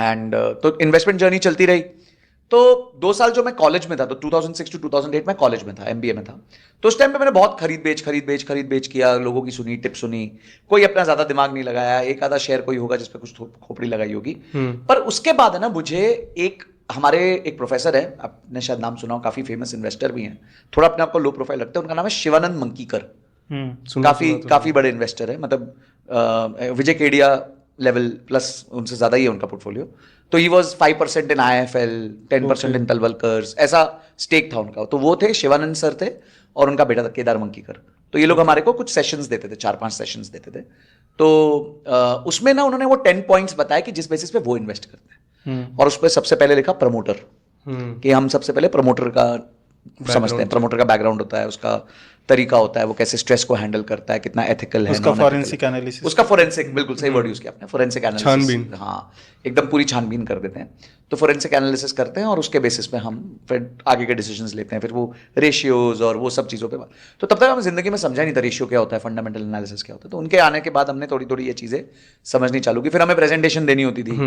And तो investment journey चलती रही। तो 2 साल जो मैं कॉलेज में था, तो 2006 टू 2008 में कॉलेज में था, एमबीए में था। तो उस टाइम पे मैंने बहुत खरीद बेच किया, लोगों की सुनी, टिप सुनी, कोई अपना ज्यादा दिमाग नहीं लगाया, एक आधा शेयर कोई होगा जिसपे कुछ खोपड़ी लगाई होगी। पर उसके बाद है ना, मुझे हमारे एक प्रोफेसर है, आपने शायद नाम सुना हो, काफी फेमस इन्वेस्टर भी हैं, थोड़ा अपने आप को लो प्रोफाइल रखते हैं, उनका नाम है शिवानंद मंकीकर। काफी बड़े इन्वेस्टर है, मतलब विजय केडिया लेवल प्लस उनसे ज्यादा ही है उनका पोर्टफोलियो। तो ही वॉज 5% इन IIFL, 10% इन तलवलकर्स, ऐसा स्टेक था उनका। तो वो थे, शिवानंद सर थे, और उनका बेटा था केदार मंकीकर। तो ये लोग हमारे को कुछ सेशंस देते थे, 4-5 सेशंस देते थे। तो उसमें ना उन्होंने वो 10 पॉइंट्स बताए कि जिस बेसिस पे वो इन्वेस्ट करते हैं। और उस पर सबसे पहले लिखा प्रमोटर, कि हम सबसे पहले प्रमोटर का समझते हैं, प्रमोटर का बैकग्राउंड होता है, उसका तरीका होता है, वो कैसे स्ट्रेस को हैंडल करता है, कितना एथिकल है, उसका फॉरेंसिक एनालिसिस, उसका फॉरेंसिक, बिल्कुल सही वर्ड यूज किया आपने, फॉरेंसिक एनालिसिस। हाँ, एकदम पूरी छानबीन कर देते हैं। तो फॉरेंसिक एनालिसिस करते हैं और उसके बेसिस पे हम फिर आगे के डिसीजंस लेते हैं, फिर वो रेशियोज और वो सब चीज़ों पे। तो तब तक हम जिंदगी में समझा नहीं था रेशियो क्या होता है, फंडामेंटल एनालिसिस क्या होता है। तो उनके आने के बाद हमने थोड़ी थोड़ी ये चीज़ें समझनी चालू की। फिर हमें प्रेजेंटेशन देनी होती थी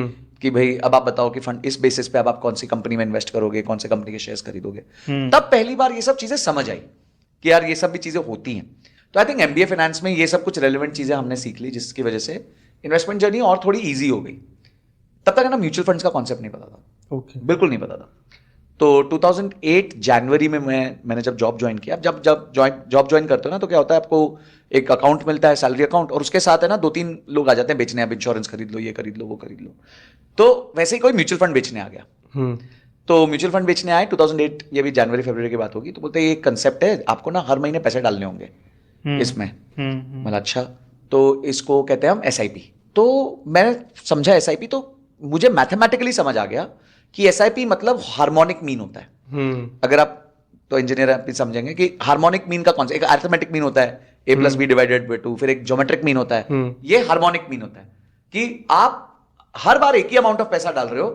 कि भाई अब आप बताओ कि फंड इस बेसिस पे अब आप कौन सी कंपनी में इन्वेस्ट करोगे, कौन सी कंपनी के शेयर्स खरीदोगे। तब पहली बार ये सब चीज़ें समझ आई कि यार ये सब भी चीज़ें होती हैं। तो आई थिंक एमबीए फाइनेंस में ये सब कुछ रेलेवेंट चीज़ें हमने सीख ली, जिसकी वजह से इन्वेस्टमेंट जर्नी और थोड़ी ईजी हो गई। तब तक है ना म्यूचुअल फंड्स का कॉन्सेप्ट नहीं पता था, बिल्कुल नहीं पता था। तो 2008 जनवरी में मैंने जब जॉब ज्वाइन किया, जब जॉब ज्वाइन करते हो ना, तो क्या होता है, आपको एक अकाउंट मिलता है, सैलरी अकाउंट, और उसके साथ है ना 2-3 लोग आ जाते हैं बेचने, आप इंश्योरेंस खरीद लो, ये खरीद लो, वो खरीद लो। तो वैसे ही कोई म्यूचुअल फंड बेचने आ गया। तो म्यूचुअल फंड बेचने आए 2008, ये भी जनवरी फरवरी की बात होगी। तो बोलते हैं ये कंसेप्ट है, आपको ना हर महीने पैसे डालने होंगे इसमें। मतलब अच्छा, तो इसको कहते हैं हम SIP। तो मैंने समझा SIP, तो मुझे मैथमेटिकली समझ आ गया कि SIP मतलब हार्मोनिक मीन होता है। अगर आप तो इंजीनियर आप समझेंगे कि हार्मोनिक मीन का कौन सा, एक अरिथमेटिक मीन होता है A+B डिवाइडेड बाय 2, फिर एक ज्योमेट्रिक मीन होता है, ये हार्मोनिक मीन होता है कि आप हर बार एक ही अमाउंट ऑफ पैसा डाल रहे हो,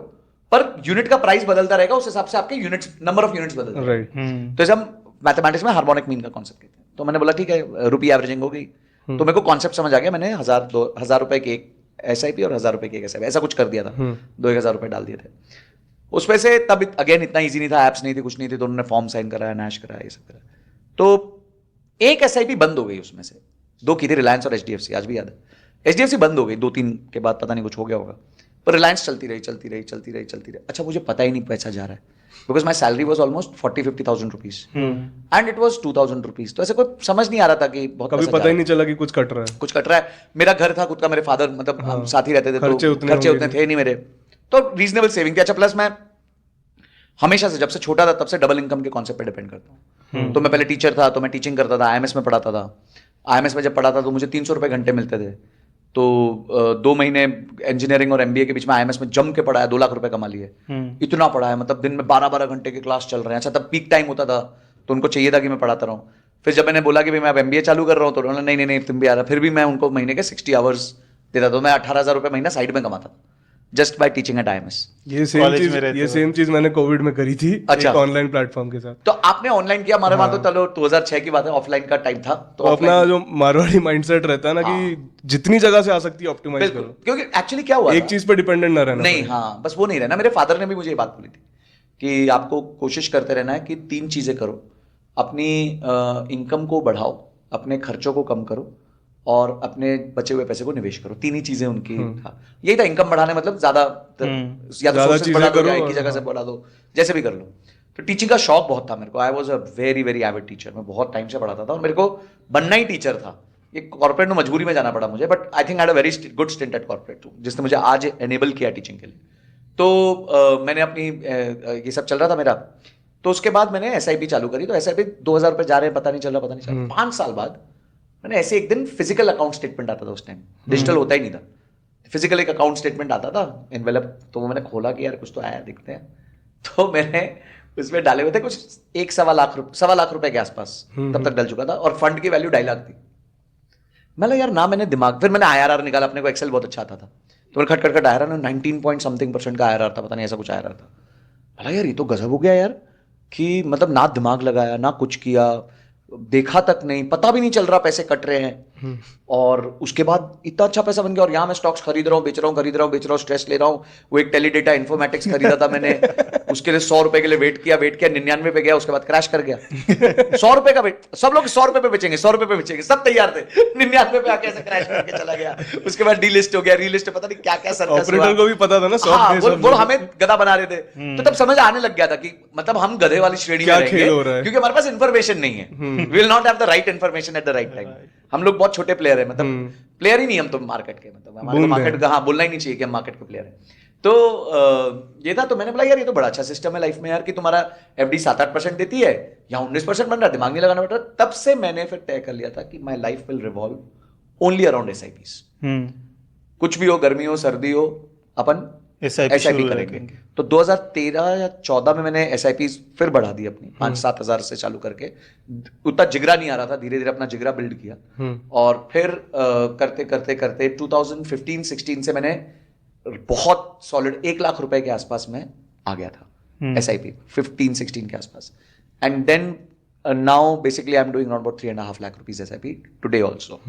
पर यूनिट का प्राइस बदलता रहेगा, उस हिसाब से आपके यूनिट्स, नंबर ऑफ यूनिट्स बदलते रहेंगे। तो इसे हम मैथमेटिक्स में हार्मोनिक मीन का कॉन्सेप्ट कहते हैं। तो मैंने बोला ठीक है, रुपी एवरेजिंग हो गई। तो मेरे को कॉन्सेप्ट समझ आ गया, मैंने 1000 रुपए के एक SIP और 1000 रुपए के एक SIP ऐसा कुछ कर दिया था। 2-1000 रुपए डाल दिए थे उसमें से। तब अगेन इतना ईजी नहीं था, एप्स नहीं थी, कुछ नहीं थी, तो उन्होंने फॉर्म साइन कराया, नैश कराया, ये सब कराया। तो एक SIP बंद हो गई उसमें से, 2 की थी, रिलायंस और HDFC, आज भी याद है। HDFC बंद हो गई 2-3 के बाद, पता नहीं कुछ हो गया होगा, पर रिलायंस चलती रही। अच्छा, मुझे पता ही नहीं पैसा जा रहा है, because my salary was almost 40-50,000 rupees and it was 2,000 rupees. तो ऐसे कोई समझ नहीं आ रहा था कि बहुत कभी पता ही नहीं चला कि कुछ कट रहा है। मेरा घर था खुद का, मेरे फादर मतलब हम साथ ही रहते थे, तो खर्चे उतने थे नहीं मेरे, तो रीजनेबल सेविंग थी। अच्छा, प्लस मैं हमेशा से, जब से छोटा था तब से डबल इनकम के कॉन्सेप्ट पे डिपेंड करता हूँ। तो मैं पहले टीचर था, तो मैं टीचिंग करता था, IMS में पढ़ाता था। IMS में जब पढ़ा था तो मुझे 300 रुपए घंटे मिलते थे। तो 2 महीने इंजीनियरिंग और MBA के बीच में IMS में जम के पढ़ा है, 2 लाख रुपए कमा लिए। इतना पढ़ा है, मतलब दिन में 12-12 घंटे के क्लास चल रहे हैं। अच्छा, तब पीक टाइम होता था, तो उनको चाहिए था कि मैं पढ़ाता रहूँ। फिर जब मैंने बोला कि भाई मैं अब MBA चालू कर रहा हूँ, तो उन्होंने नहीं तुम भी आ रहा। फिर भी मैं उनको महीने के 60 आवर्स देता, तो मैं 18,000 रुपए महीना साइड में कमाता था, just by teaching eight IMS। ये सेम चीज मैंने कोविड में करी थी। अच्छा, एक ऑनलाइन प्लेटफॉर्म के साथ। तो आपने ऑनलाइन किया, हमारे वहां तो चलो 2006 की बात है, ऑफलाइन का टाइम था। तो अपना जो मारवाड़ी माइंडसेट रहता है ना कि जितनी जगह से आ सकती है ऑप्टिमाइज करो, क्योंकि एक्चुअली क्या हुआ, एक चीज पे डिपेंडेंट ना रहना। नहीं, हाँ, बस वो नहीं रहना। मेरे फादर ने भी मुझे ये बात बोली थी कि आपको कोशिश करते रहना है कि 3 चीजें करो, अपनी इनकम को बढ़ाओ, अपने खर्चों को कम करो, और अपने बचे हुए पैसे को निवेश करो। 3 ही चीजें उनकी था, यही था। इनकम बढ़ाने मतलब ज्यादा या तो सोर्सेस बढ़ा दो, या एक ही जगह से बढ़ा दो, जैसे भी कर लो। तो टीचिंग का शौक बहुत था मेरे को। I was a very very Avid teacher. मैं बहुत टाइम से पढ़ाता था और मेरे को बनना ही टीचर था। ये कॉर्पोरेट में मजबूरी में जाना पड़ा मुझे, but I think I had a very good stint at corporate, जिसने मुझे आज एनेबल किया टीचिंग के लिए। तो मैंने अपनी ये सब चल रहा था मेरा। तो उसके बाद मैंने SIP चालू करी। तो SIP 2,000 रुपए जा रहे हैं, पता नहीं चल रहा। 5 साल बाद मैंने ऐसे एक दिन फिजिकल अकाउंट स्टेटमेंट आता था, उस टाइम डिजिटल होता ही नहीं था, फिजिकल एक अकाउंट स्टेटमेंट आता था एनवेलप। तो वो मैंने खोला कि यार कुछ तो आया, दिखते हैं। तो मैंने उसमें डाले हुए थे कुछ 1-1.25 लाख रुपए के आसपास, तब तक डल चुका था, और फंड की वैल्यू 2.5 लाख थी। मैं यार ना, मैंने दिमाग, फिर मैंने IRR निकाला, अपने को एक्सेल बहुत अच्छा आता था, तो मैंने खट IRR 19 पॉइंट समथिंग % का IRR था, पता नहीं ऐसा कुछ IRR था। यार ये तो गजब हो गया यार, कि मतलब ना दिमाग लगाया ना कुछ किया, देखा तक नहीं, पता भी नहीं चल रहा पैसे कट रहे हैं। और उसके बाद इतना अच्छा पैसा बन गया, और यहाँ मैं स्टॉक्स खरीद रहा हूँ, बेच रहा हूँ, खरीद रहा हूँ, बेच रहा हूँ, स्ट्रेस ले रहा हूँ। वो एक टेलीडेटा इन्फॉर्मेटिक्स खरीदा था मैंने, उसके लिए 100 रुपए के लिए वेट किया 99 पे गया, उसके बाद क्रैश कर गया। 100 रुपए का वेट, सब लोग 100 रुपए पे बेचेंगे, 100 रुपए पे बेचेंगे, सब तैयार थे, 99 पे आके ऐसे क्रैश करके चला गया। उसके बाद डीलिस्ट हो गया, रीलिस्ट, पता नहीं क्या क्या सर्कस। ऑपरेटर को भी पता था ना, हाँ, वो हमें गधा बना रहे थे। तो तब समझ आने लग गया था कि मतलब हम गधे वाली श्रेणी में रहेंगे, क्योंकि हमारे पास इन्फॉर्मेशन नहीं है। Will not have the right information at the right time. हम लोग बहुत छोटे प्लेयर है, मतलब प्लेयर ही नहीं हम तो मार्केट के, मतलब हमारे मार्केट का, हाँ, बोलना ही नहीं चाहिए कि हम मार्केट के प्लेयर हैं। तो ये था, तो मैंने बोला यार ये तो बड़ा अच्छा सिस्टम है लाइफ में यार, कि तुम्हारा एफडी 7-8% देती है, यहाँ 19% बन रहा है, दिमाग नहीं लगाना पड़ रहा। तब से मैंने फिर तय कर लिया था कि my life will revolve only around SIPs। कुछ भी हो, गर्मी हो, सर्दी हो, अपन SIP करेंगे। तो 2013 या 14 में मैंने SIPs फिर बढ़ा दी अपनी, 5-7 हजार से चालू करके। उतना जिगरा नहीं आ रहा था, धीरे धीरे अपना जिगरा बिल्ड किया। और फिर करते करते करते 2015-16 से मैंने बहुत सॉलिड 1 लाख रुपए के आसपास में आ गया था SIP, 15-16 के आसपास। And then now basically I am doing around 3.5 lakh rupees SIP today also.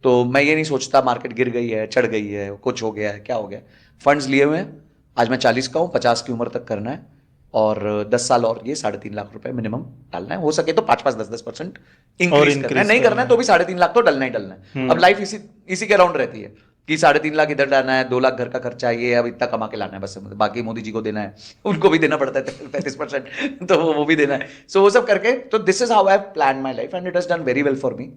तो मैं ये नहीं सोचता मार्केट गिर गई है, चढ़ गई है, कुछ हो गया है, क्या हो गया। फंड्स लिए हुए हैं, आज मैं 40 का हूँ, 50 की उम्र तक करना है, और 10 साल और ये 3.5 लाख रुपए मिनिमम डालना है। हो सके तो 5-10% इंक्रीज करना है, नहीं करना है तो भी 3.5 लाख तो डलना ही डलना है। अब लाइफ इसी के अराउंड रहती है कि 3.5 लाख इधर डालना है, 2 लाख घर का खर्चा, ये अब इतना कमा के लाना है बस, बाकी मोदी जी को देना है, उनको भी देना पड़ता है 35%, तो वो भी देना है। सो वो सब करके, तो this is how I have planned my life and it has done very well for me.